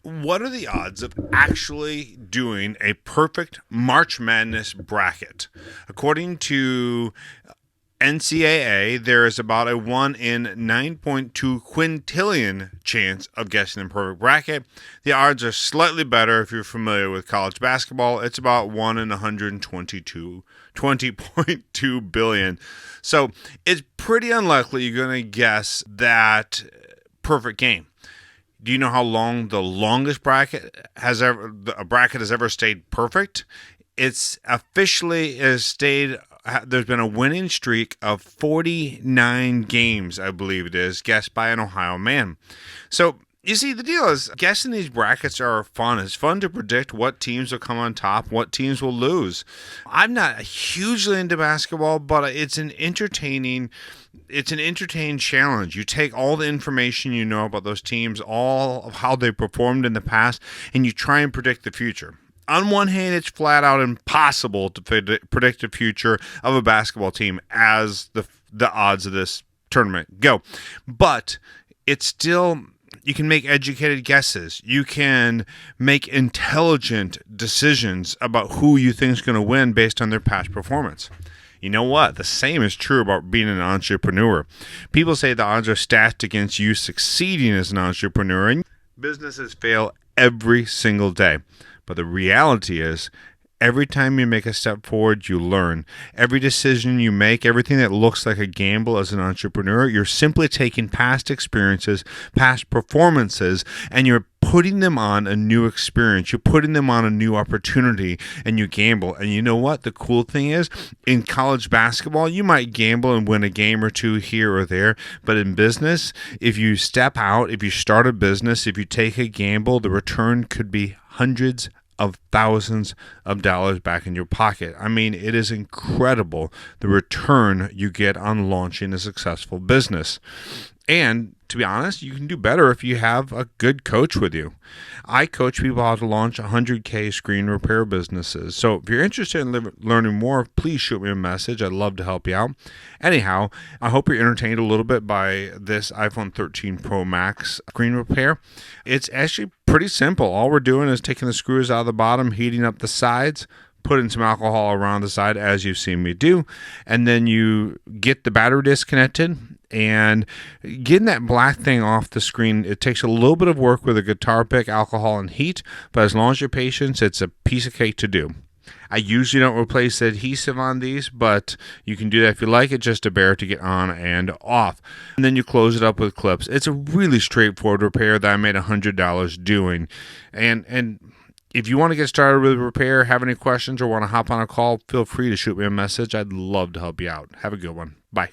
What are the odds of actually doing a perfect March Madness bracket? According to NCAA, there is about a 1 in 9.2 quintillion chance of guessing the perfect bracket. The odds are slightly better if you're familiar with college basketball. It's about 1 in 122, 20.2 billion. So it's pretty unlikely you're going to guess that perfect game. Do you know how long the longest bracket has ever stayed perfect? It's officially has stayed. There's been a winning streak of 49 games, I believe it is, guessed by an Ohio man. So you see, the deal is guessing these brackets are fun. It's fun to predict what teams will come on top, what teams will lose. I'm not hugely into basketball, but it's an entertaining challenge. You take all the information you know about those teams, all of how they performed in the past, and you try and predict the future. On one hand, it's flat out impossible to predict the future of a basketball team as the odds of this tournament go. But it's still, you can make educated guesses. You can make intelligent decisions about who you think is going to win based on their past performance. You know what? The same is true about being an entrepreneur. People say the odds are stacked against you succeeding as an entrepreneur, and businesses fail every single day. But the reality is, every time you make a step forward, you learn. Every decision you make, everything that looks like a gamble as an entrepreneur, you're simply taking past experiences, past performances, and you're putting them on a new experience. You're putting them on a new opportunity, and you gamble. And you know what? The cool thing is, in college basketball, you might gamble and win a game or two here or there. But in business, if you step out, if you start a business, if you take a gamble, the return could be hundreds of thousands of dollars back in your pocket. I mean, it is incredible the return you get on launching a successful business. And to be honest, you can do better if you have a good coach with you. I coach people how to launch 100K screen repair businesses. So if you're interested in learning more, please shoot me a message. I'd love to help you out. Anyhow, I hope you're entertained a little bit by this iPhone 13 Pro Max screen repair. It's actually pretty simple. All we're doing is taking the screws out of the bottom, heating up the sides, putting some alcohol around the side as you've seen me do, and then you get the battery disconnected. And getting that black thing off the screen, it takes a little bit of work with a guitar pick, alcohol, and heat, but as long as you're patient, it's a piece of cake to do. I usually don't replace the adhesive on these, but you can do that if you like it, just a bear to get on and off. And then you close it up with clips. It's a really straightforward repair that I made $100 doing. And if you want to get started with repair, have any questions, or want to hop on a call, feel free to shoot me a message. I'd love to help you out. Have a good one. Bye.